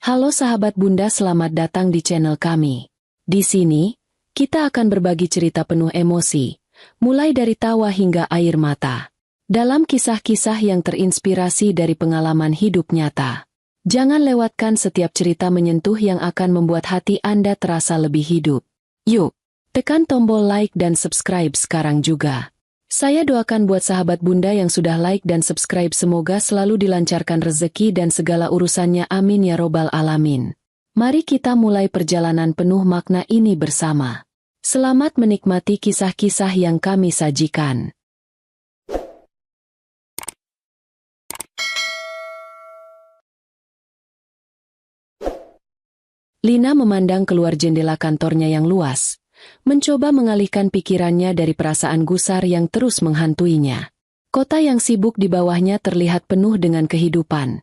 Halo sahabat Bunda, selamat datang di channel kami. Di sini, kita akan berbagi cerita penuh emosi, mulai dari tawa hingga air mata. Dalam kisah-kisah yang terinspirasi dari pengalaman hidup nyata. Jangan lewatkan setiap cerita menyentuh yang akan membuat hati Anda terasa lebih hidup. Yuk, tekan tombol like dan subscribe sekarang juga. Saya doakan buat sahabat Bunda yang sudah like dan subscribe semoga selalu dilancarkan rezeki dan segala urusannya, amin ya robbal alamin. Mari kita mulai perjalanan penuh makna ini bersama. Selamat menikmati kisah-kisah yang kami sajikan. Lina memandang keluar jendela kantornya yang luas, mencoba mengalihkan pikirannya dari perasaan gusar yang terus menghantuinya. Kota yang sibuk di bawahnya terlihat penuh dengan kehidupan,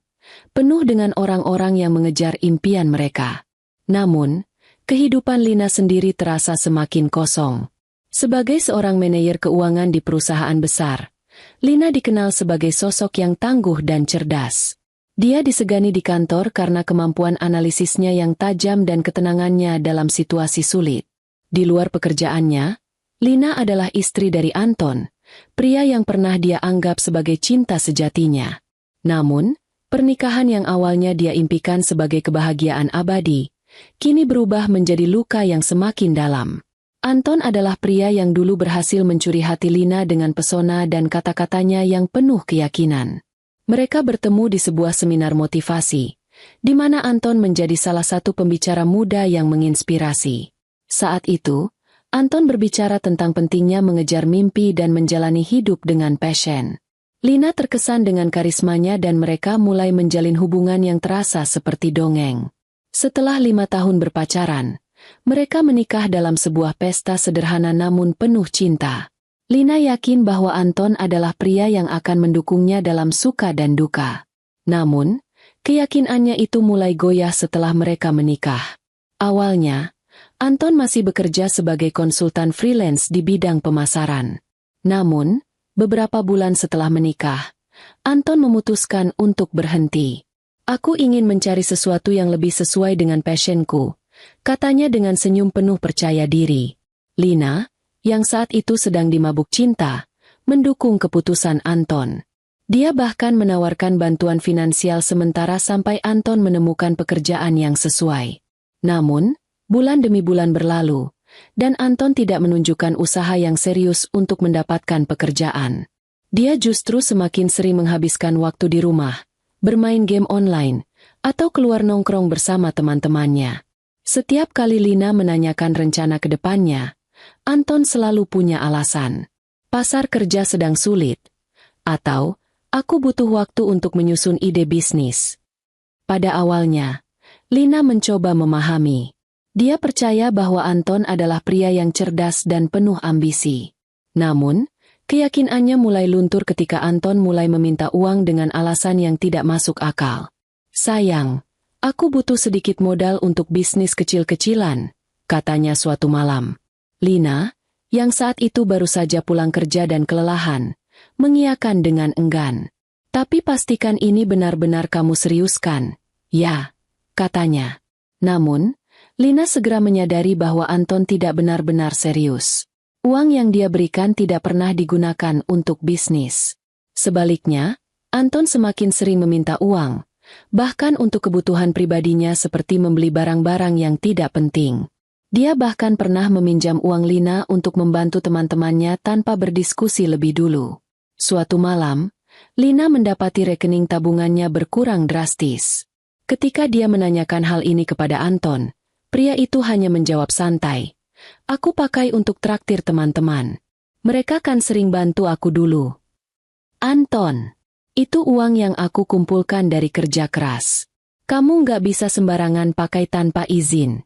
penuh dengan orang-orang yang mengejar impian mereka. Namun, kehidupan Lina sendiri terasa semakin kosong. Sebagai seorang manajer keuangan di perusahaan besar, Lina dikenal sebagai sosok yang tangguh dan cerdas. Dia disegani di kantor karena kemampuan analisisnya yang tajam dan ketenangannya dalam situasi sulit. Di luar pekerjaannya, Lina adalah istri dari Anton, pria yang pernah dia anggap sebagai cinta sejatinya. Namun, pernikahan yang awalnya dia impikan sebagai kebahagiaan abadi, kini berubah menjadi luka yang semakin dalam. Anton adalah pria yang dulu berhasil mencuri hati Lina dengan pesona dan kata-katanya yang penuh keyakinan. Mereka bertemu di sebuah seminar motivasi, di mana Anton menjadi salah satu pembicara muda yang menginspirasi. Saat itu, Anton berbicara tentang pentingnya mengejar mimpi dan menjalani hidup dengan passion. Lina terkesan dengan karismanya dan mereka mulai menjalin hubungan yang terasa seperti dongeng. Setelah 5 tahun berpacaran, mereka menikah dalam sebuah pesta sederhana namun penuh cinta. Lina yakin bahwa Anton adalah pria yang akan mendukungnya dalam suka dan duka. Namun, keyakinannya itu mulai goyah setelah mereka menikah. Awalnya, Anton masih bekerja sebagai konsultan freelance di bidang pemasaran. Namun, beberapa bulan setelah menikah, Anton memutuskan untuk berhenti. "Aku ingin mencari sesuatu yang lebih sesuai dengan passionku," katanya dengan senyum penuh percaya diri. Lina, yang saat itu sedang dimabuk cinta, mendukung keputusan Anton. Dia bahkan menawarkan bantuan finansial sementara sampai Anton menemukan pekerjaan yang sesuai. Namun, bulan demi bulan berlalu, dan Anton tidak menunjukkan usaha yang serius untuk mendapatkan pekerjaan. Dia justru semakin sering menghabiskan waktu di rumah, bermain game online, atau keluar nongkrong bersama teman-temannya. Setiap kali Lina menanyakan rencana ke depannya, Anton selalu punya alasan. "Pasar kerja sedang sulit," atau "aku butuh waktu untuk menyusun ide bisnis." Pada awalnya, Lina mencoba memahami. Dia percaya bahwa Anton adalah pria yang cerdas dan penuh ambisi. Namun, keyakinannya mulai luntur ketika Anton mulai meminta uang dengan alasan yang tidak masuk akal. "Sayang, aku butuh sedikit modal untuk bisnis kecil-kecilan," katanya suatu malam. Lina, yang saat itu baru saja pulang kerja dan kelelahan, mengiyakan dengan enggan. "Tapi pastikan ini benar-benar kamu seriuskan." "Ya," katanya. Namun, Lina segera menyadari bahwa Anton tidak benar-benar serius. Uang yang dia berikan tidak pernah digunakan untuk bisnis. Sebaliknya, Anton semakin sering meminta uang, bahkan untuk kebutuhan pribadinya seperti membeli barang-barang yang tidak penting. Dia bahkan pernah meminjam uang Lina untuk membantu teman-temannya tanpa berdiskusi lebih dulu. Suatu malam, Lina mendapati rekening tabungannya berkurang drastis. Ketika dia menanyakan hal ini kepada Anton, pria itu hanya menjawab santai, "Aku pakai untuk traktir teman-teman. Mereka kan sering bantu aku dulu." "Anton, itu uang yang aku kumpulkan dari kerja keras. Kamu nggak bisa sembarangan pakai tanpa izin."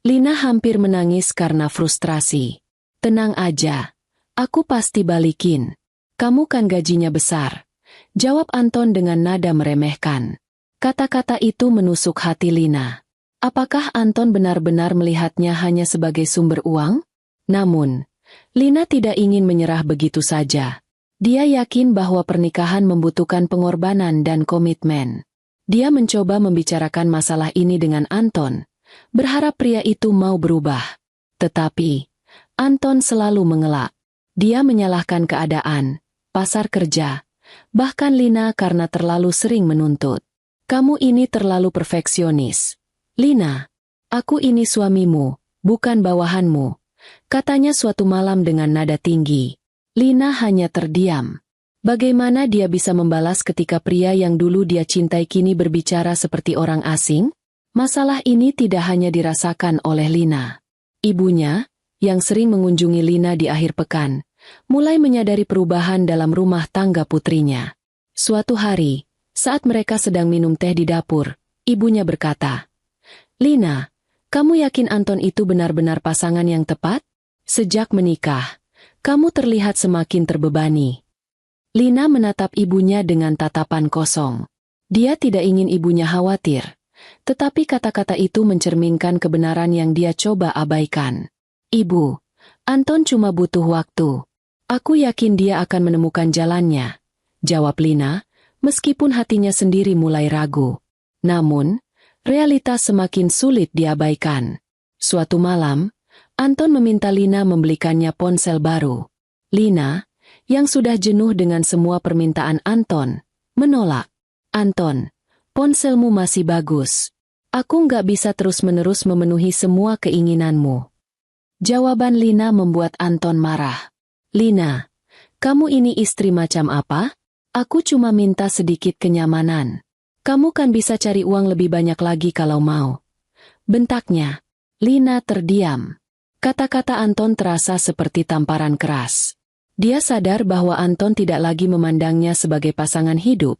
Lina hampir menangis karena frustrasi. "Tenang aja, aku pasti balikin. Kamu kan gajinya besar," jawab Anton dengan nada meremehkan. Kata-kata itu menusuk hati Lina. Apakah Anton benar-benar melihatnya hanya sebagai sumber uang? Namun, Lina tidak ingin menyerah begitu saja. Dia yakin bahwa pernikahan membutuhkan pengorbanan dan komitmen. Dia mencoba membicarakan masalah ini dengan Anton, berharap pria itu mau berubah. Tetapi, Anton selalu mengelak. Dia menyalahkan keadaan, pasar kerja, bahkan Lina karena terlalu sering menuntut. Kamu ini terlalu perfeksionis. Lina, aku ini suamimu, bukan bawahanmu, katanya suatu malam dengan nada tinggi. Lina hanya terdiam. Bagaimana dia bisa membalas ketika pria yang dulu dia cintai kini berbicara seperti orang asing? Masalah ini tidak hanya dirasakan oleh Lina. Ibunya, yang sering mengunjungi Lina di akhir pekan, mulai menyadari perubahan dalam rumah tangga putrinya. Suatu hari, saat mereka sedang minum teh di dapur, ibunya berkata, "Lina, kamu yakin Anton itu benar-benar pasangan yang tepat? Sejak menikah, kamu terlihat semakin terbebani." Lina menatap ibunya dengan tatapan kosong. Dia tidak ingin ibunya khawatir, tetapi kata-kata itu mencerminkan kebenaran yang dia coba abaikan. "Ibu, Anton cuma butuh waktu. Aku yakin dia akan menemukan jalannya," jawab Lina, meskipun hatinya sendiri mulai ragu. Namun, realitas semakin sulit diabaikan. Suatu malam, Anton meminta Lina membelikannya ponsel baru. Lina, yang sudah jenuh dengan semua permintaan Anton, menolak. "Anton, ponselmu masih bagus. Aku nggak bisa terus-menerus memenuhi semua keinginanmu." Jawaban Lina membuat Anton marah. "Lina, kamu ini istri macam apa? Aku cuma minta sedikit kenyamanan. Kamu kan bisa cari uang lebih banyak lagi kalau mau," bentaknya. Lina terdiam. Kata-kata Anton terasa seperti tamparan keras. Dia sadar bahwa Anton tidak lagi memandangnya sebagai pasangan hidup,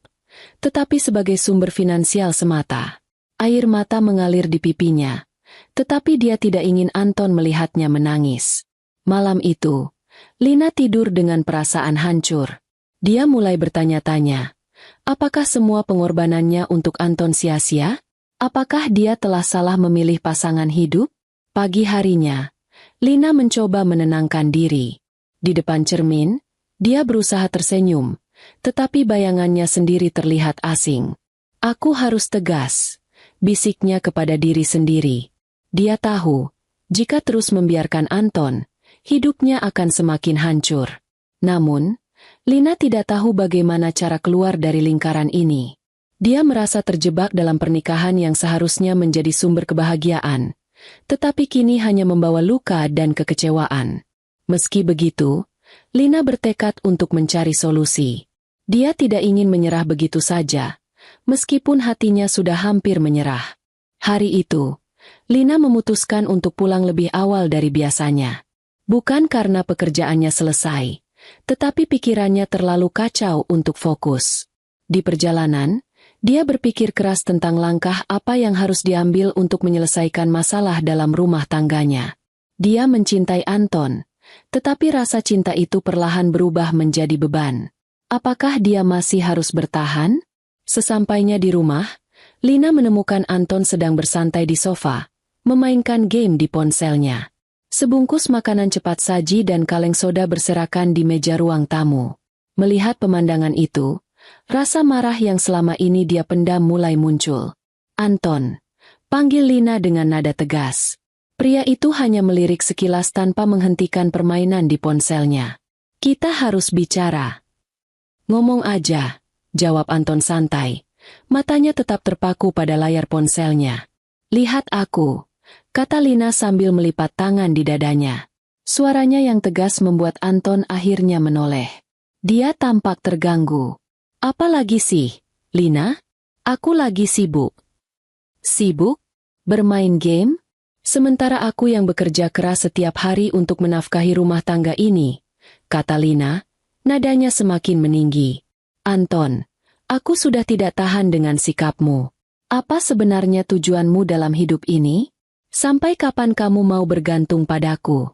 tetapi sebagai sumber finansial semata. Air mata mengalir di pipinya, tetapi dia tidak ingin Anton melihatnya menangis. Malam itu, Lina tidur dengan perasaan hancur. Dia mulai bertanya-tanya, apakah semua pengorbanannya untuk Anton sia-sia? Apakah dia telah salah memilih pasangan hidup? Pagi harinya, Lina mencoba menenangkan diri. Di depan cermin, dia berusaha tersenyum, tetapi bayangannya sendiri terlihat asing. "Aku harus tegas," bisiknya kepada diri sendiri. Dia tahu, jika terus membiarkan Anton, hidupnya akan semakin hancur. Namun, Lina tidak tahu bagaimana cara keluar dari lingkaran ini. Dia merasa terjebak dalam pernikahan yang seharusnya menjadi sumber kebahagiaan, tetapi kini hanya membawa luka dan kekecewaan. Meski begitu, Lina bertekad untuk mencari solusi. Dia tidak ingin menyerah begitu saja, meskipun hatinya sudah hampir menyerah. Hari itu, Lina memutuskan untuk pulang lebih awal dari biasanya. Bukan karena pekerjaannya selesai, tetapi pikirannya terlalu kacau untuk fokus. Di perjalanan, dia berpikir keras tentang langkah apa yang harus diambil untuk menyelesaikan masalah dalam rumah tangganya. Dia mencintai Anton, tetapi rasa cinta itu perlahan berubah menjadi beban. Apakah dia masih harus bertahan? Sesampainya di rumah, Lina menemukan Anton sedang bersantai di sofa, memainkan game di ponselnya. Sebungkus makanan cepat saji dan kaleng soda berserakan di meja ruang tamu. Melihat pemandangan itu, rasa marah yang selama ini dia pendam mulai muncul. "Anton," panggil Lina dengan nada tegas. Pria itu hanya melirik sekilas tanpa menghentikan permainan di ponselnya. "Kita harus bicara." "Ngomong aja," jawab Anton santai. Matanya tetap terpaku pada layar ponselnya. "Lihat aku," kata Lina sambil melipat tangan di dadanya. Suaranya yang tegas membuat Anton akhirnya menoleh. Dia tampak terganggu. "Apa lagi sih, Lina? Aku lagi sibuk." "Sibuk? Bermain game? Sementara aku yang bekerja keras setiap hari untuk menafkahi rumah tangga ini," kata Lina, nadanya semakin meninggi. "Anton, aku sudah tidak tahan dengan sikapmu. Apa sebenarnya tujuanmu dalam hidup ini? Sampai kapan kamu mau bergantung padaku?"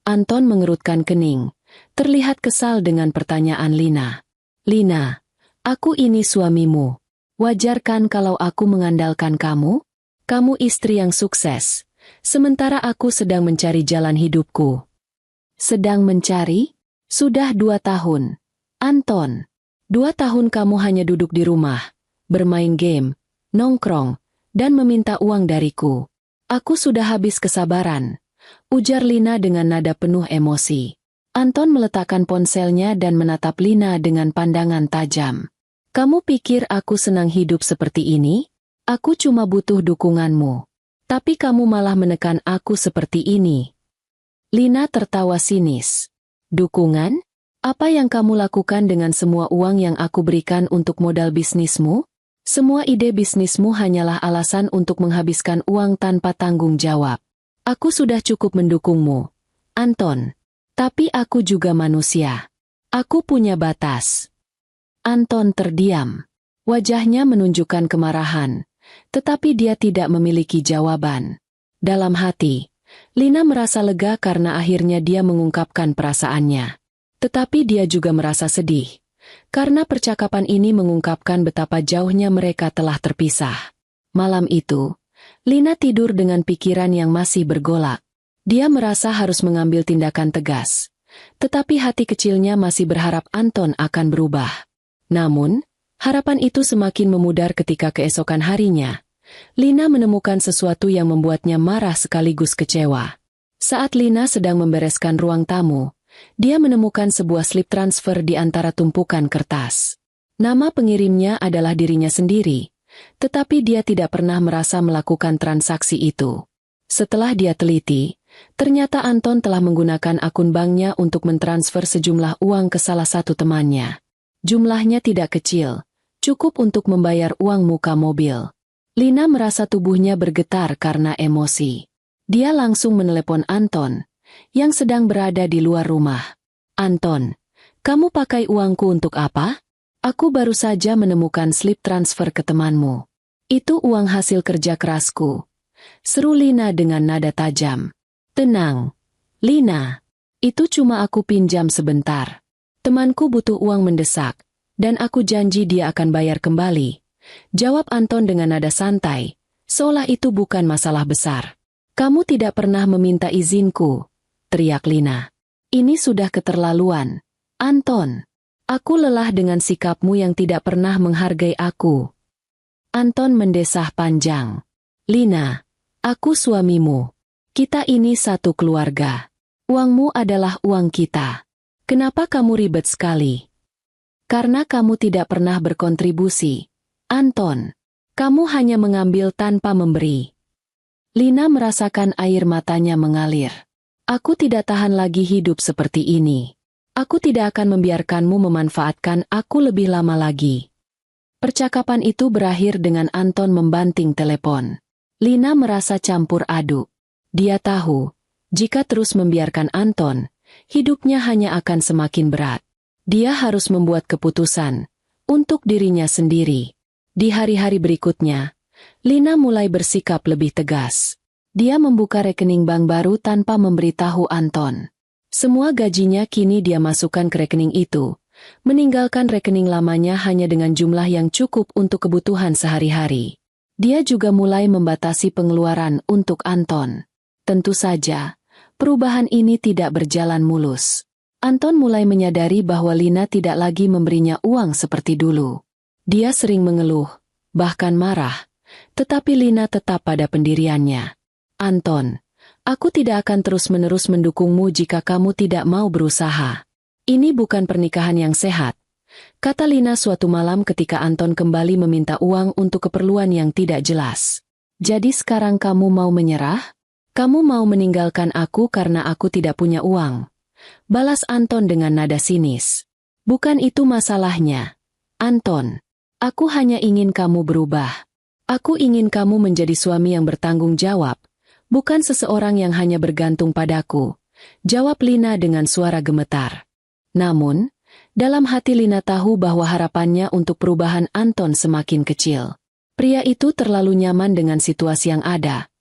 Anton mengerutkan kening, terlihat kesal dengan pertanyaan Lina. "Lina, aku ini suamimu. Wajar kan kalau aku mengandalkan kamu? Kamu istri yang sukses, sementara aku sedang mencari jalan hidupku." "Sedang mencari? Sudah 2 tahun. Anton, 2 tahun kamu hanya duduk di rumah, bermain game, nongkrong, dan meminta uang dariku. Aku sudah habis kesabaran, ujar Lina dengan nada penuh emosi. Anton meletakkan ponselnya dan menatap Lina dengan pandangan tajam. Kamu pikir aku senang hidup seperti ini? Aku cuma butuh dukunganmu. Tapi kamu malah menekan aku seperti ini. Lina tertawa sinis. Dukungan? Apa yang kamu lakukan dengan semua uang yang aku berikan untuk modal bisnismu? Semua ide bisnismu hanyalah alasan untuk menghabiskan uang tanpa tanggung jawab. Aku sudah cukup mendukungmu, Anton. Tapi aku juga manusia. Aku punya batas. Anton terdiam. Wajahnya menunjukkan kemarahan, tetapi dia tidak memiliki jawaban. Dalam hati, Lina merasa lega karena akhirnya dia mengungkapkan perasaannya. Tetapi dia juga merasa sedih, karena percakapan ini mengungkapkan betapa jauhnya mereka telah terpisah. Malam itu, Lina tidur dengan pikiran yang masih bergolak. Dia merasa harus mengambil tindakan tegas, tetapi hati kecilnya masih berharap Anton akan berubah. Namun, harapan itu semakin memudar ketika keesokan harinya, Lina menemukan sesuatu yang membuatnya marah sekaligus kecewa. Saat Lina sedang membereskan ruang tamu, dia menemukan sebuah slip transfer di antara tumpukan kertas. Nama pengirimnya adalah dirinya sendiri, tetapi dia tidak pernah merasa melakukan transaksi itu. Setelah dia teliti, ternyata Anton telah menggunakan akun banknya untuk mentransfer sejumlah uang ke salah satu temannya. Jumlahnya tidak kecil, cukup untuk membayar uang muka mobil. Lina merasa tubuhnya bergetar karena emosi. Dia langsung menelepon Anton, yang sedang berada di luar rumah. Anton, kamu pakai uangku untuk apa? Aku baru saja menemukan slip transfer ke temanmu. Itu uang hasil kerja kerasku, seru Lina dengan nada tajam. Tenang, Lina. Itu cuma aku pinjam sebentar. Temanku butuh uang mendesak, dan aku janji dia akan bayar kembali. Jawab Anton dengan nada santai, seolah itu bukan masalah besar. Kamu tidak pernah meminta izinku, teriak Lina. Ini sudah keterlaluan. Anton, aku lelah dengan sikapmu yang tidak pernah menghargai aku. Anton mendesah panjang. Lina, aku suamimu. Kita ini satu keluarga. Uangmu adalah uang kita. Kenapa kamu ribet sekali? Karena kamu tidak pernah berkontribusi. Anton, kamu hanya mengambil tanpa memberi. Lina merasakan air matanya mengalir. Aku tidak tahan lagi hidup seperti ini. Aku tidak akan membiarkanmu memanfaatkan aku lebih lama lagi. Percakapan itu berakhir dengan Anton membanting telepon. Lina merasa campur aduk. Dia tahu, jika terus membiarkan Anton, hidupnya hanya akan semakin berat. Dia harus membuat keputusan untuk dirinya sendiri. Di hari-hari berikutnya, Lina mulai bersikap lebih tegas. Dia membuka rekening bank baru tanpa memberitahu Anton. Semua gajinya kini dia masukkan ke rekening itu, meninggalkan rekening lamanya hanya dengan jumlah yang cukup untuk kebutuhan sehari-hari. Dia juga mulai membatasi pengeluaran untuk Anton. Tentu saja, perubahan ini tidak berjalan mulus. Anton mulai menyadari bahwa Lina tidak lagi memberinya uang seperti dulu. Dia sering mengeluh, bahkan marah, tetapi Lina tetap pada pendiriannya. Anton, aku tidak akan terus-menerus mendukungmu jika kamu tidak mau berusaha. Ini bukan pernikahan yang sehat, kata Lina suatu malam ketika Anton kembali meminta uang untuk keperluan yang tidak jelas. Jadi sekarang kamu mau menyerah? Kamu mau meninggalkan aku karena aku tidak punya uang? Balas Anton dengan nada sinis. Bukan itu masalahnya. Anton, aku hanya ingin kamu berubah. Aku ingin kamu menjadi suami yang bertanggung jawab, bukan seseorang yang hanya bergantung padaku, jawab Lina dengan suara gemetar. Namun, dalam hati Lina tahu bahwa harapannya untuk perubahan Anton semakin kecil. Pria itu terlalu nyaman dengan situasi yang ada,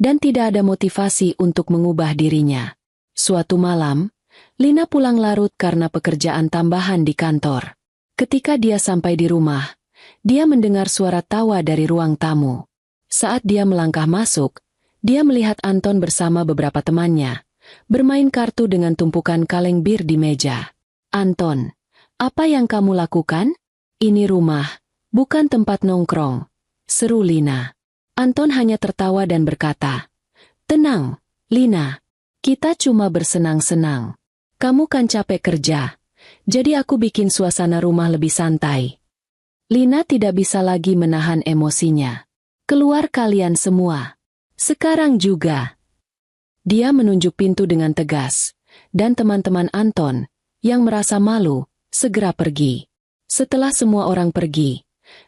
dan tidak ada motivasi untuk mengubah dirinya. Suatu malam, Lina pulang larut karena pekerjaan tambahan di kantor. Ketika dia sampai di rumah, dia mendengar suara tawa dari ruang tamu. Saat dia melangkah masuk, dia melihat Anton bersama beberapa temannya, bermain kartu dengan tumpukan kaleng bir di meja. Anton, apa yang kamu lakukan? Ini rumah, Bukan tempat nongkrong, seru Lina. Anton hanya tertawa dan berkata, "Tenang, Lina. Kita cuma bersenang-senang. Kamu kan capek kerja, jadi aku bikin suasana rumah lebih santai." Lina tidak bisa lagi menahan emosinya. "Keluar kalian semua. Sekarang juga." Dia menunjuk pintu dengan tegas, dan teman-teman Anton, yang merasa malu, segera pergi. Setelah semua orang pergi,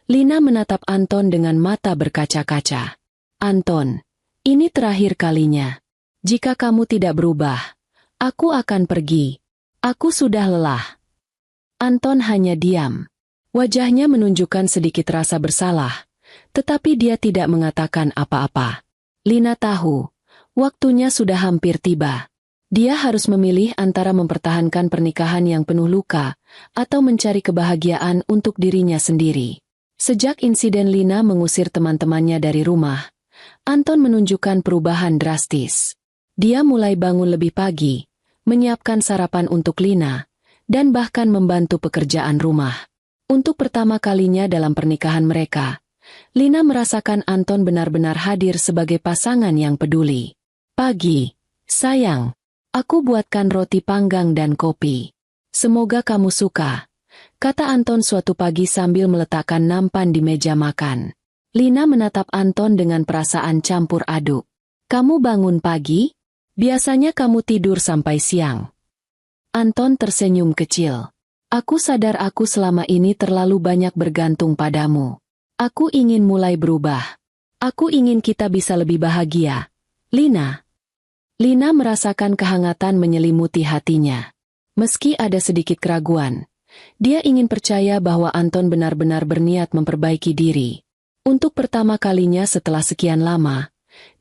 Lina menatap Anton dengan mata berkaca-kaca. "Anton, ini terakhir kalinya. Jika kamu tidak berubah, aku akan pergi. Aku sudah lelah." Anton hanya diam. Wajahnya menunjukkan sedikit rasa bersalah, tetapi dia tidak mengatakan apa-apa. Lina tahu, waktunya sudah hampir tiba. Dia harus memilih antara mempertahankan pernikahan yang penuh luka, atau mencari kebahagiaan untuk dirinya sendiri. Sejak insiden Lina mengusir teman-temannya dari rumah, Anton menunjukkan perubahan drastis. Dia mulai bangun lebih pagi, menyiapkan sarapan untuk Lina, dan bahkan membantu pekerjaan rumah. Untuk pertama kalinya dalam pernikahan mereka, Lina merasakan Anton benar-benar hadir sebagai pasangan yang peduli. "Pagi, sayang. Aku buatkan roti panggang dan kopi. Semoga kamu suka," kata Anton suatu pagi sambil meletakkan nampan di meja makan. Lina menatap Anton dengan perasaan campur aduk. "Kamu bangun pagi? Biasanya kamu tidur sampai siang." Anton tersenyum kecil. "Aku sadar aku selama ini terlalu banyak bergantung padamu. Aku ingin mulai berubah. Aku ingin kita bisa lebih bahagia, Lina." Lina merasakan kehangatan menyelimuti hatinya. Meski ada sedikit keraguan, dia ingin percaya bahwa Anton benar-benar berniat memperbaiki diri. Untuk pertama kalinya setelah sekian lama,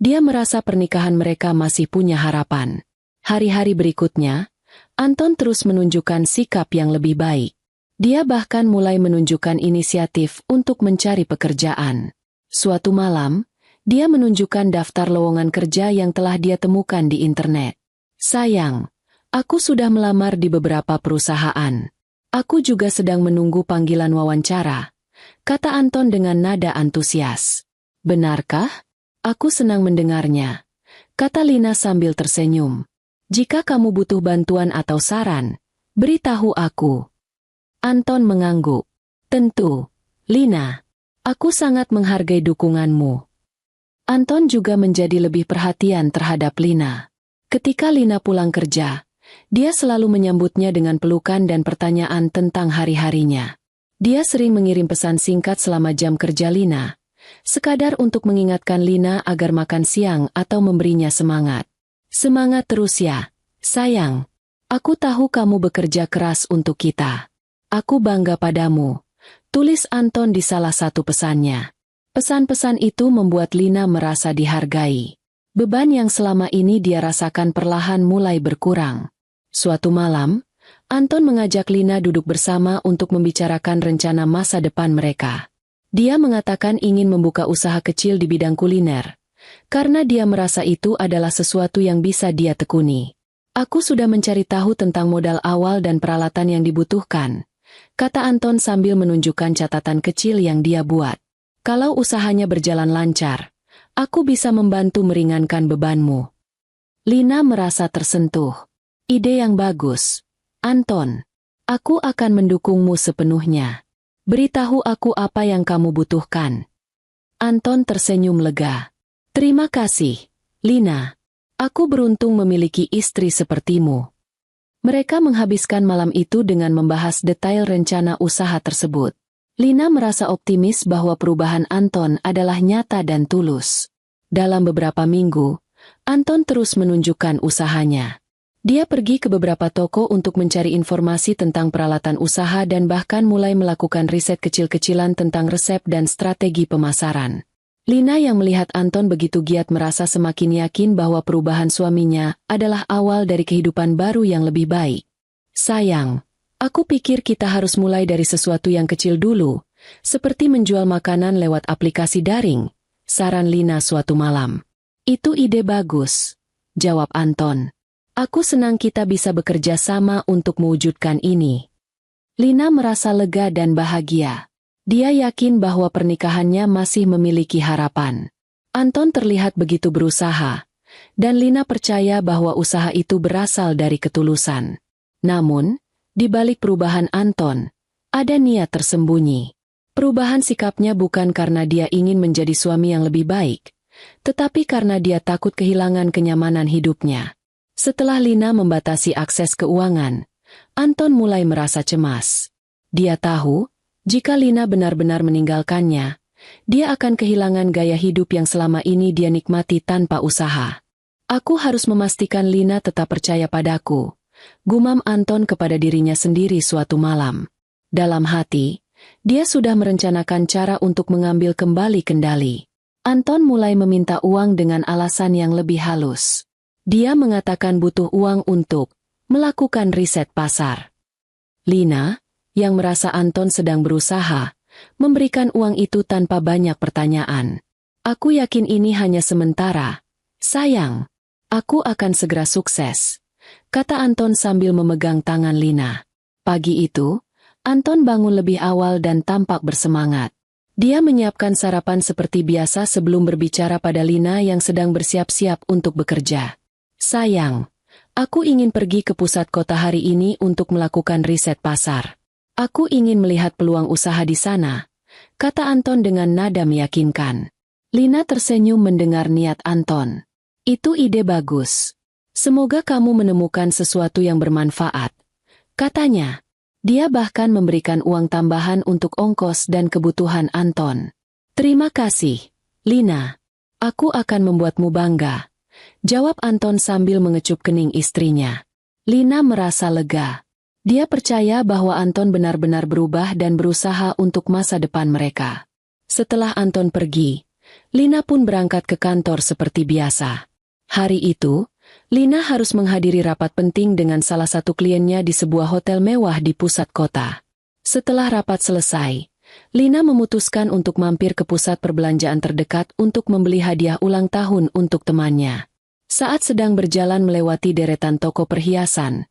dia merasa pernikahan mereka masih punya harapan. Hari-hari berikutnya, Anton terus menunjukkan sikap yang lebih baik. Dia bahkan mulai menunjukkan inisiatif untuk mencari pekerjaan. Suatu malam, dia menunjukkan daftar lowongan kerja yang telah dia temukan di internet. "Sayang, aku sudah melamar di beberapa perusahaan. Aku juga sedang menunggu panggilan wawancara," kata Anton dengan nada antusias. "Benarkah? Aku senang mendengarnya," kata Lina sambil tersenyum. "Jika kamu butuh bantuan atau saran, beritahu aku." Anton mengangguk. "Tentu, Lina. Aku sangat menghargai dukunganmu." Anton juga menjadi lebih perhatian terhadap Lina. Ketika Lina pulang kerja, dia selalu menyambutnya dengan pelukan dan pertanyaan tentang hari-harinya. Dia sering mengirim pesan singkat selama jam kerja Lina, sekadar untuk mengingatkan Lina agar makan siang atau memberinya semangat. "Semangat terus ya, sayang. Aku tahu kamu bekerja keras untuk kita. Aku bangga padamu," tulis Anton di salah satu pesannya. Pesan-pesan itu membuat Lina merasa dihargai. Beban yang selama ini dia rasakan perlahan mulai berkurang. Suatu malam, Anton mengajak Lina duduk bersama untuk membicarakan rencana masa depan mereka. Dia mengatakan ingin membuka usaha kecil di bidang kuliner, karena dia merasa itu adalah sesuatu yang bisa dia tekuni. "Aku sudah mencari tahu tentang modal awal dan peralatan yang dibutuhkan," kata Anton sambil menunjukkan catatan kecil yang dia buat. "Kalau usahanya berjalan lancar, aku bisa membantu meringankan bebanmu." Lina merasa tersentuh. "Ide yang bagus, Anton. Aku akan mendukungmu sepenuhnya. Beritahu aku apa yang kamu butuhkan." Anton tersenyum lega. "Terima kasih, Lina. Aku beruntung memiliki istri sepertimu." Mereka menghabiskan malam itu dengan membahas detail rencana usaha tersebut. Lina merasa optimis bahwa perubahan Anton adalah nyata dan tulus. Dalam beberapa minggu, Anton terus menunjukkan usahanya. Dia pergi ke beberapa toko untuk mencari informasi tentang peralatan usaha dan bahkan mulai melakukan riset kecil-kecilan tentang resep dan strategi pemasaran. Lina yang melihat Anton begitu giat merasa semakin yakin bahwa perubahan suaminya adalah awal dari kehidupan baru yang lebih baik. "Sayang, aku pikir kita harus mulai dari sesuatu yang kecil dulu, seperti menjual makanan lewat aplikasi daring," saran Lina suatu malam. "Itu ide bagus," jawab Anton. "Aku senang kita bisa bekerja sama untuk mewujudkan ini." Lina merasa lega dan bahagia. Dia yakin bahwa pernikahannya masih memiliki harapan. Anton terlihat begitu berusaha, dan Lina percaya bahwa usaha itu berasal dari ketulusan. Namun, di balik perubahan Anton, ada niat tersembunyi. Perubahan sikapnya bukan karena dia ingin menjadi suami yang lebih baik, tetapi karena dia takut kehilangan kenyamanan hidupnya. Setelah Lina membatasi akses keuangan, Anton mulai merasa cemas. Dia tahu, jika Lina benar-benar meninggalkannya, dia akan kehilangan gaya hidup yang selama ini dia nikmati tanpa usaha. Aku harus memastikan Lina tetap percaya padaku, gumam Anton kepada dirinya sendiri suatu malam. Dalam hati, dia sudah merencanakan cara untuk mengambil kembali kendali. Anton mulai meminta uang dengan alasan yang lebih halus. Dia mengatakan butuh uang untuk melakukan riset pasar. Lina, yang merasa Anton sedang berusaha, memberikan uang itu tanpa banyak pertanyaan. Aku yakin ini hanya sementara. Sayang, aku akan segera sukses, kata Anton sambil memegang tangan Lina. Pagi itu, Anton bangun lebih awal dan tampak bersemangat. Dia menyiapkan sarapan seperti biasa sebelum berbicara pada Lina yang sedang bersiap-siap untuk bekerja. Sayang, aku ingin pergi ke pusat kota hari ini untuk melakukan riset pasar. Aku ingin melihat peluang usaha di sana, kata Anton dengan nada meyakinkan. Lina tersenyum mendengar niat Anton. Itu ide bagus. Semoga kamu menemukan sesuatu yang bermanfaat, katanya. Dia bahkan memberikan uang tambahan untuk ongkos dan kebutuhan Anton. Terima kasih, Lina. Aku akan membuatmu bangga, jawab Anton sambil mengecup kening istrinya. Lina merasa lega. Dia percaya bahwa Anton benar-benar berubah dan berusaha untuk masa depan mereka. Setelah Anton pergi, Lina pun berangkat ke kantor seperti biasa. Hari itu, Lina harus menghadiri rapat penting dengan salah satu kliennya di sebuah hotel mewah di pusat kota. Setelah rapat selesai, Lina memutuskan untuk mampir ke pusat perbelanjaan terdekat untuk membeli hadiah ulang tahun untuk temannya. Saat sedang berjalan melewati deretan toko perhiasan,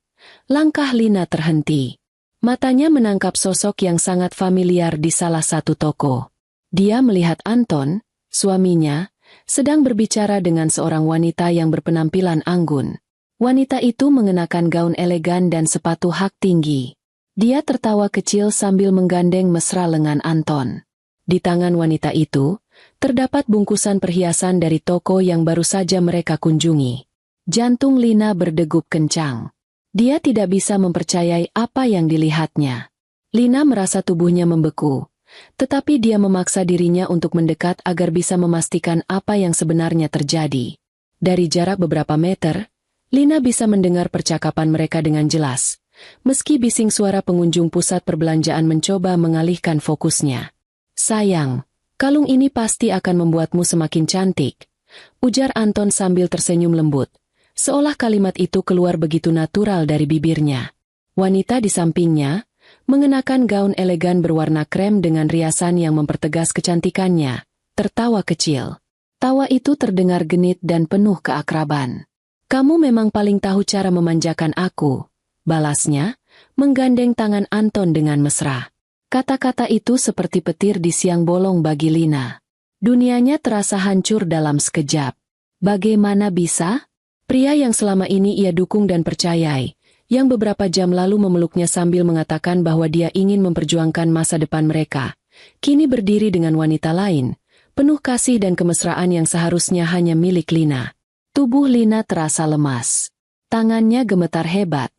langkah Lina terhenti. Matanya menangkap sosok yang sangat familiar di salah satu toko. Dia melihat Anton, suaminya, sedang berbicara dengan seorang wanita yang berpenampilan anggun. Wanita itu mengenakan gaun elegan dan sepatu hak tinggi. Dia tertawa kecil sambil menggandeng mesra lengan Anton. Di tangan wanita itu, terdapat bungkusan perhiasan dari toko yang baru saja mereka kunjungi. Jantung Lina berdegup kencang. Dia tidak bisa mempercayai apa yang dilihatnya. Lina merasa tubuhnya membeku. Tetapi dia memaksa dirinya untuk mendekat agar bisa memastikan apa yang sebenarnya terjadi. Dari jarak beberapa meter, Lina bisa mendengar percakapan mereka dengan jelas, meski bising suara pengunjung pusat perbelanjaan mencoba mengalihkan fokusnya. Sayang, kalung ini pasti akan membuatmu semakin cantik, ujar Anton sambil tersenyum lembut, seolah kalimat itu keluar begitu natural dari bibirnya. Wanita di sampingnya, mengenakan gaun elegan berwarna krem dengan riasan yang mempertegas kecantikannya, tertawa kecil. Tawa itu terdengar genit dan penuh keakraban. Kamu memang paling tahu cara memanjakan aku, balasnya, menggandeng tangan Anton dengan mesra. Kata-kata itu seperti petir di siang bolong bagi Lina. Dunianya terasa hancur dalam sekejap. Bagaimana bisa? Pria yang selama ini ia dukung dan percayai, yang beberapa jam lalu memeluknya sambil mengatakan bahwa dia ingin memperjuangkan masa depan mereka, kini berdiri dengan wanita lain, penuh kasih dan kemesraan yang seharusnya hanya milik Lina. Tubuh Lina terasa lemas. Tangannya gemetar hebat,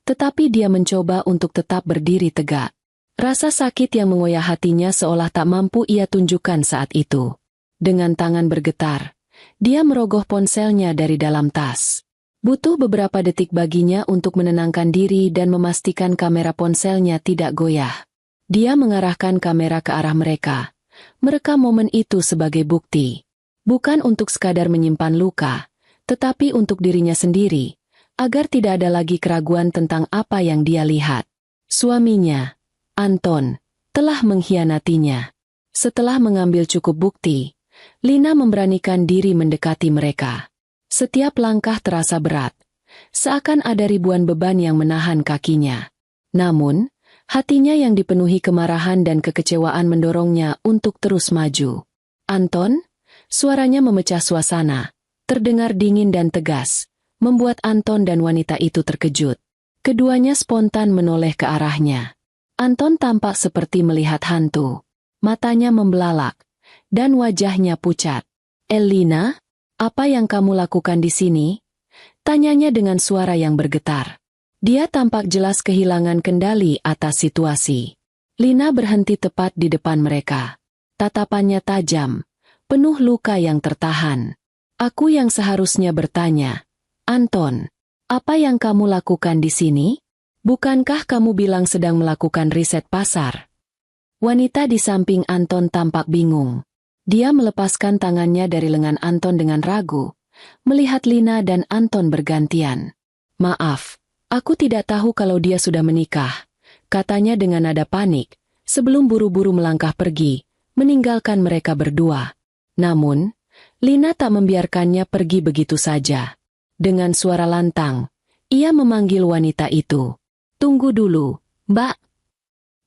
tetapi dia mencoba untuk tetap berdiri tegak. Rasa sakit yang mengoyak hatinya seolah tak mampu ia tunjukkan saat itu. Dengan tangan bergetar, dia merogoh ponselnya dari dalam tas. Butuh beberapa detik baginya untuk menenangkan diri dan memastikan kamera ponselnya tidak goyah. Dia mengarahkan kamera ke arah mereka, merekam momen itu sebagai bukti. Bukan untuk sekadar menyimpan luka, tetapi untuk dirinya sendiri, agar tidak ada lagi keraguan tentang apa yang dia lihat. Suaminya, Anton, telah mengkhianatinya. Setelah mengambil cukup bukti, Lina memberanikan diri mendekati mereka. Setiap langkah terasa berat, seakan ada ribuan beban yang menahan kakinya. Namun, Hatinya yang dipenuhi kemarahan dan kekecewaan mendorongnya untuk terus maju. "Anton?" Suaranya memecah suasana, terdengar dingin dan tegas, membuat Anton dan wanita itu terkejut. Keduanya spontan menoleh ke arahnya. Anton tampak seperti melihat hantu. Matanya membelalak, dan wajahnya pucat. "Elina, apa yang kamu lakukan di sini?" Tanyanya dengan suara yang bergetar. Dia tampak jelas kehilangan kendali atas situasi. Lina berhenti tepat di depan mereka. Tatapannya tajam, penuh luka yang tertahan. "Aku yang seharusnya bertanya, Anton, apa yang kamu lakukan di sini? Bukankah kamu bilang sedang melakukan riset pasar?" Wanita di samping Anton tampak bingung. Dia melepaskan tangannya dari lengan Anton dengan ragu, melihat Lina dan Anton bergantian. "Maaf, aku tidak tahu kalau dia sudah menikah," katanya dengan nada panik, sebelum buru-buru melangkah pergi, meninggalkan mereka berdua. Namun, Lina tak membiarkannya pergi begitu saja. Dengan suara lantang, ia memanggil wanita itu. "Tunggu dulu, Mbak."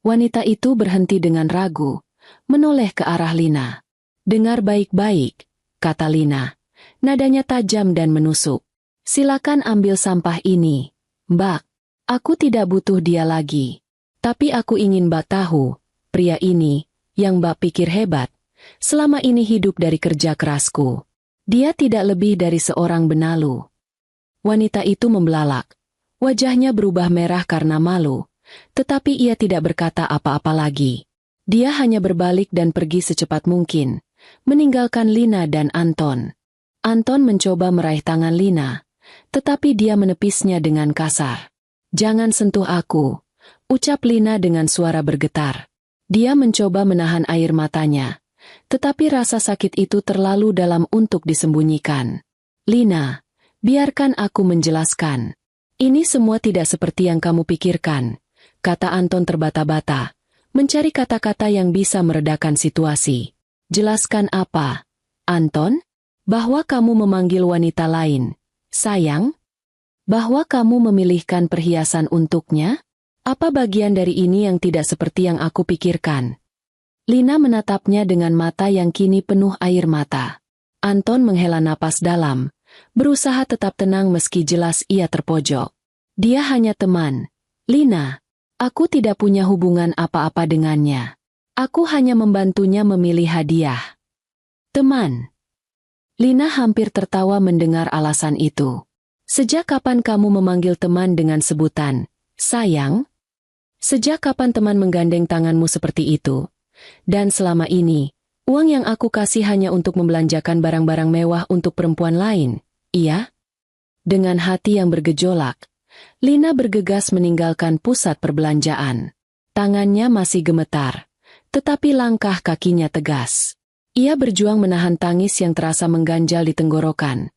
Wanita itu berhenti dengan ragu, menoleh ke arah Lina. "Dengar baik-baik," kata Lina. Nadanya tajam dan menusuk. "Silakan ambil sampah ini, Mbak. Aku tidak butuh dia lagi. Tapi aku ingin Mbak tahu, pria ini, yang Mbak pikir hebat, selama ini hidup dari kerja kerasku. Dia tidak lebih dari seorang benalu." Wanita itu membelalak. Wajahnya berubah merah karena malu, tetapi ia tidak berkata apa-apa lagi. Dia hanya berbalik dan pergi secepat mungkin, meninggalkan Lina dan Anton. Anton mencoba meraih tangan Lina, tetapi dia menepisnya dengan kasar. "Jangan sentuh aku," ucap Lina dengan suara bergetar. Dia mencoba menahan air matanya, tetapi rasa sakit itu terlalu dalam untuk disembunyikan. "Lina, biarkan aku menjelaskan. Ini semua tidak seperti yang kamu pikirkan," kata Anton terbata-bata, mencari kata-kata yang bisa meredakan situasi. "Jelaskan apa, Anton? Bahwa kamu memanggil wanita lain, sayang? Bahwa kamu memilihkan perhiasan untuknya? Apa bagian dari ini yang tidak seperti yang aku pikirkan?" Lina menatapnya dengan mata yang kini penuh air mata. Anton menghela napas dalam, berusaha tetap tenang meski jelas ia terpojok. "Dia hanya teman, Lina. Aku tidak punya hubungan apa-apa dengannya. Aku hanya membantunya memilih hadiah." "Teman?" Lina hampir tertawa mendengar alasan itu. "Sejak kapan kamu memanggil teman dengan sebutan, sayang? Sejak kapan teman menggandeng tanganmu seperti itu? Dan selama ini, uang yang aku kasih hanya untuk membelanjakan barang-barang mewah untuk perempuan lain, iya?" Dengan hati yang bergejolak, Lina bergegas meninggalkan pusat perbelanjaan. Tangannya masih gemetar, tetapi langkah kakinya tegas. Ia berjuang menahan tangis yang terasa mengganjal di tenggorokan,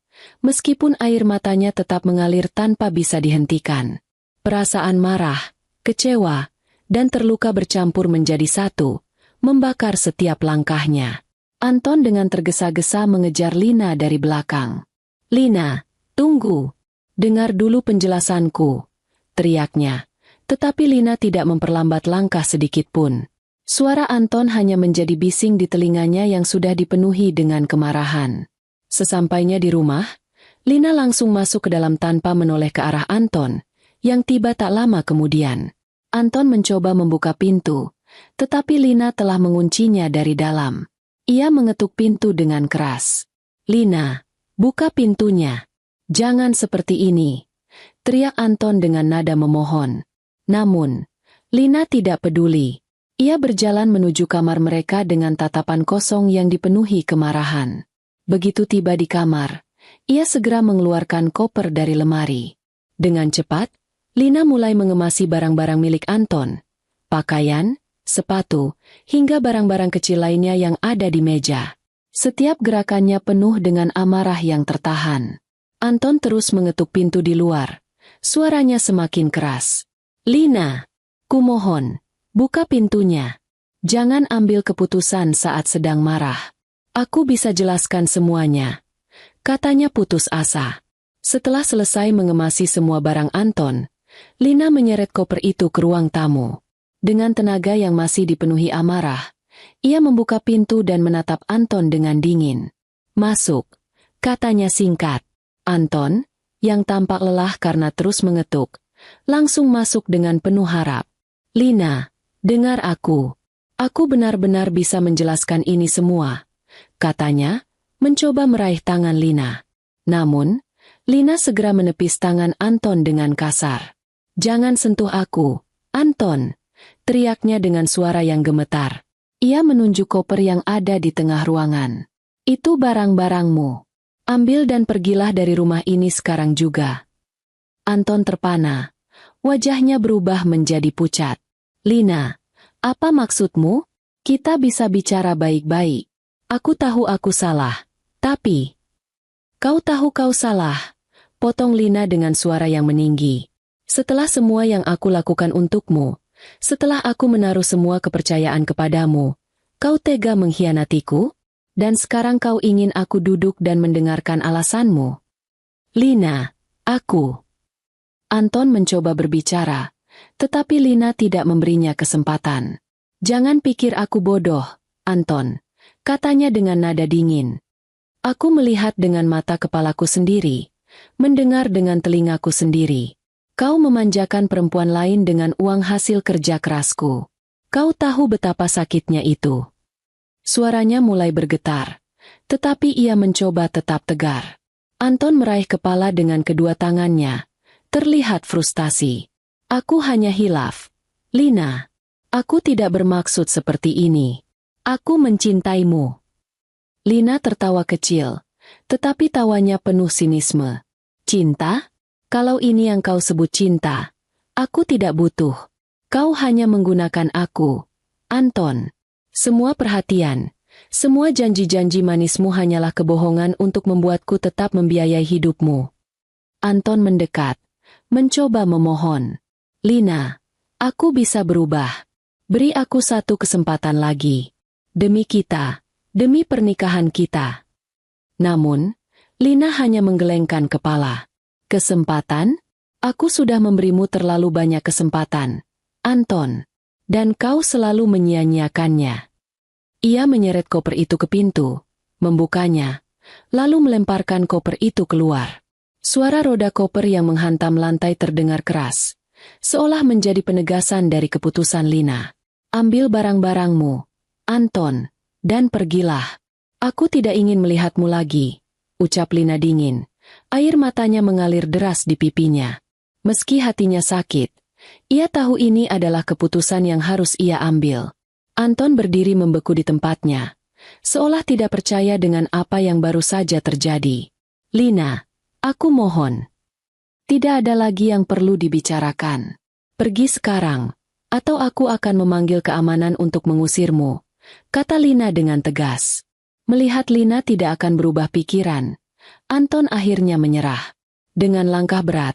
meskipun air matanya tetap mengalir tanpa bisa dihentikan. Perasaan marah, kecewa, dan terluka bercampur menjadi satu, membakar setiap langkahnya. Anton dengan tergesa-gesa mengejar Lina dari belakang. "Lina, tunggu. Dengar dulu penjelasanku," teriaknya. Tetapi Lina tidak memperlambat langkah sedikit pun. Suara Anton hanya menjadi bising di telinganya yang sudah dipenuhi dengan kemarahan. Sesampainya di rumah, Lina langsung masuk ke dalam tanpa menoleh ke arah Anton, yang tiba tak lama kemudian. Anton mencoba membuka pintu, tetapi Lina telah menguncinya dari dalam. Ia mengetuk pintu dengan keras. "Lina, buka pintunya. Jangan seperti ini," teriak Anton dengan nada memohon. Namun, Lina tidak peduli. Ia berjalan menuju kamar mereka dengan tatapan kosong yang dipenuhi kemarahan. Begitu tiba di kamar, ia segera mengeluarkan koper dari lemari. Dengan cepat, Lina mulai mengemasi barang-barang milik Anton. Pakaian, sepatu, hingga barang-barang kecil lainnya yang ada di meja. Setiap gerakannya penuh dengan amarah yang tertahan. Anton terus mengetuk pintu di luar. Suaranya semakin keras. "Lina, kumohon, buka pintunya. Jangan ambil keputusan saat sedang marah. Aku bisa jelaskan semuanya," katanya putus asa. Setelah selesai mengemasi semua barang Anton, Lina menyeret koper itu ke ruang tamu. Dengan tenaga yang masih dipenuhi amarah, ia membuka pintu dan menatap Anton dengan dingin. "Masuk," katanya singkat. Anton, yang tampak lelah karena terus mengetuk, langsung masuk dengan penuh harap. "Lina, dengar aku. Aku benar-benar bisa menjelaskan ini semua," katanya, mencoba meraih tangan Lina. Namun, Lina segera menepis tangan Anton dengan kasar. "Jangan sentuh aku, Anton," teriaknya dengan suara yang gemetar. Ia menunjuk koper yang ada di tengah ruangan. "Itu barang-barangmu. Ambil dan pergilah dari rumah ini sekarang juga." Anton terpana. Wajahnya berubah menjadi pucat. "Lina, apa maksudmu? Kita bisa bicara baik-baik. Aku tahu aku salah, tapi..." "Kau tahu kau salah," potong Lina dengan suara yang meninggi. "Setelah semua yang aku lakukan untukmu, setelah aku menaruh semua kepercayaan kepadamu, kau tega mengkhianatiku? Dan sekarang kau ingin aku duduk dan mendengarkan alasanmu?" "Lina, aku..." Anton mencoba berbicara, tetapi Lina tidak memberinya kesempatan. "Jangan pikir aku bodoh, Anton," katanya dengan nada dingin. "Aku melihat dengan mata kepalaku sendiri, mendengar dengan telingaku sendiri. Kau memanjakan perempuan lain dengan uang hasil kerja kerasku. Kau tahu betapa sakitnya itu." Suaranya mulai bergetar, tetapi ia mencoba tetap tegar. Anton meraih kepala dengan kedua tangannya, terlihat frustasi. "Aku hanya hilaf. Lina, aku tidak bermaksud seperti ini. Aku mencintaimu." Lina tertawa kecil, tetapi tawanya penuh sinisme. "Cinta? Kalau ini yang kau sebut cinta, aku tidak butuh. Kau hanya menggunakan aku, Anton. Semua perhatian, semua janji-janji manismu hanyalah kebohongan untuk membuatku tetap membiayai hidupmu." Anton mendekat, mencoba memohon. "Lina, aku bisa berubah. Beri aku satu kesempatan lagi. Demi kita, demi pernikahan kita." Namun, Lina hanya menggelengkan kepala. "Kesempatan? Aku sudah memberimu terlalu banyak kesempatan, Anton. Dan kau selalu menyia-nyiakannya." Ia menyeret koper itu ke pintu, membukanya, lalu melemparkan koper itu keluar. Suara roda koper yang menghantam lantai terdengar keras, seolah menjadi penegasan dari keputusan Lina. "Ambil barang-barangmu, Anton, dan pergilah. Aku tidak ingin melihatmu lagi," ucap Lina dingin. Air matanya mengalir deras di pipinya. Meski hatinya sakit, ia tahu ini adalah keputusan yang harus ia ambil. Anton berdiri membeku di tempatnya, seolah tidak percaya dengan apa yang baru saja terjadi. "Lina, aku mohon. Tidak ada lagi yang perlu dibicarakan. Pergi sekarang, atau aku akan memanggil keamanan untuk mengusirmu," kata Lina dengan tegas. Melihat Lina tidak akan berubah pikiran, Anton akhirnya menyerah. Dengan langkah berat,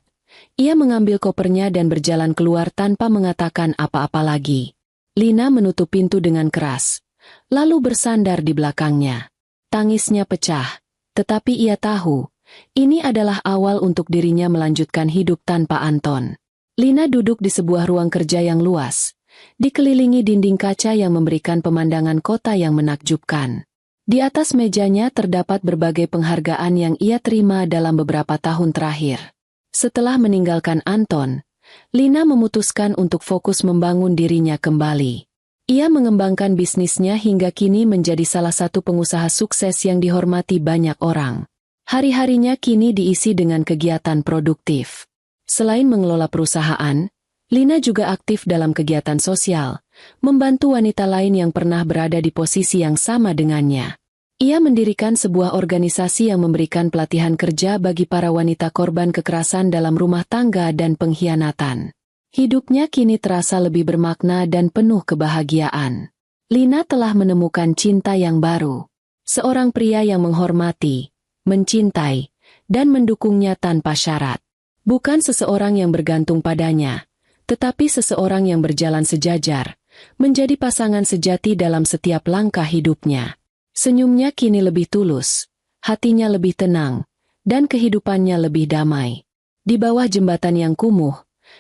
ia mengambil kopernya dan berjalan keluar tanpa mengatakan apa-apa lagi. Lina menutup pintu dengan keras, lalu bersandar di belakangnya. Tangisnya pecah, tetapi ia tahu, ini adalah awal untuk dirinya melanjutkan hidup tanpa Anton. Lina duduk di sebuah ruang kerja yang luas, dikelilingi dinding kaca yang memberikan pemandangan kota yang menakjubkan. Di atas mejanya terdapat berbagai penghargaan yang ia terima dalam beberapa tahun terakhir. Setelah meninggalkan Anton, Lina memutuskan untuk fokus membangun dirinya kembali. Ia mengembangkan bisnisnya hingga kini menjadi salah satu pengusaha sukses yang dihormati banyak orang. Hari-harinya kini diisi dengan kegiatan produktif. Selain mengelola perusahaan, Lina juga aktif dalam kegiatan sosial, membantu wanita lain yang pernah berada di posisi yang sama dengannya. Ia mendirikan sebuah organisasi yang memberikan pelatihan kerja bagi para wanita korban kekerasan dalam rumah tangga dan pengkhianatan. Hidupnya kini terasa lebih bermakna dan penuh kebahagiaan. Lina telah menemukan cinta yang baru. Seorang pria yang menghormati, mencintai, dan mendukungnya tanpa syarat. Bukan seseorang yang bergantung padanya, tetapi seseorang yang berjalan sejajar, menjadi pasangan sejati dalam setiap langkah hidupnya. Senyumnya kini lebih tulus, hatinya lebih tenang, dan kehidupannya lebih damai. Di bawah jembatan yang kumuh,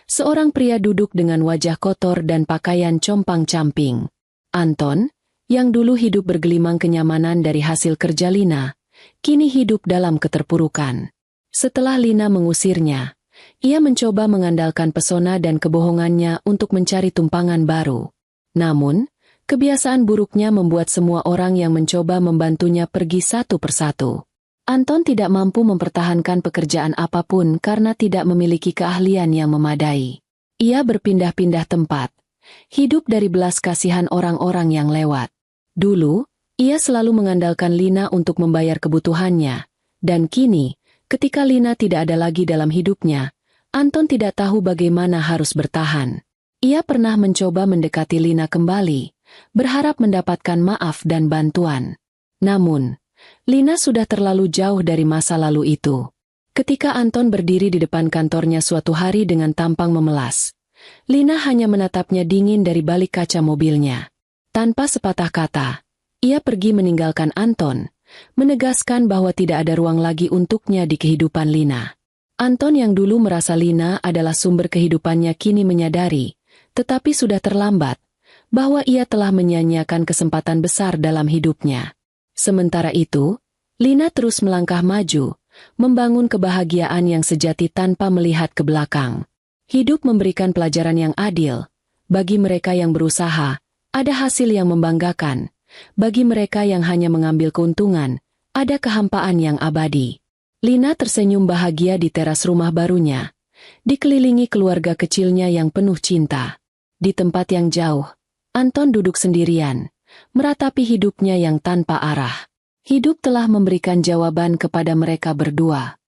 seorang pria duduk dengan wajah kotor dan pakaian compang-camping. Anton, yang dulu hidup bergelimang kenyamanan dari hasil kerja Lina, kini hidup dalam keterpurukan. Setelah Lina mengusirnya, ia mencoba mengandalkan pesona dan kebohongannya untuk mencari tumpangan baru. Namun, kebiasaan buruknya membuat semua orang yang mencoba membantunya pergi satu persatu. Anton tidak mampu mempertahankan pekerjaan apapun karena tidak memiliki keahlian yang memadai. Ia berpindah-pindah tempat, hidup dari belas kasihan orang-orang yang lewat. Dulu, ia selalu mengandalkan Lina untuk membayar kebutuhannya, dan kini, ketika Lina tidak ada lagi dalam hidupnya, Anton tidak tahu bagaimana harus bertahan. Ia pernah mencoba mendekati Lina kembali, berharap mendapatkan maaf dan bantuan. Namun, Lina sudah terlalu jauh dari masa lalu itu. Ketika Anton berdiri di depan kantornya suatu hari dengan tampang memelas, Lina hanya menatapnya dingin dari balik kaca mobilnya. Tanpa sepatah kata, ia pergi meninggalkan Anton, menegaskan bahwa tidak ada ruang lagi untuknya di kehidupan Lina. Anton yang dulu merasa Lina adalah sumber kehidupannya kini menyadari, tetapi sudah terlambat, bahwa ia telah menyia-nyiakan kesempatan besar dalam hidupnya. Sementara itu, Lina terus melangkah maju, membangun kebahagiaan yang sejati tanpa melihat ke belakang. Hidup memberikan pelajaran yang adil. Bagi mereka yang berusaha, ada hasil yang membanggakan. Bagi mereka yang hanya mengambil keuntungan, ada kehampaan yang abadi. Lina tersenyum bahagia di teras rumah barunya, dikelilingi keluarga kecilnya yang penuh cinta. Di tempat yang jauh, Anton duduk sendirian, meratapi hidupnya yang tanpa arah. Hidup telah memberikan jawaban kepada mereka berdua.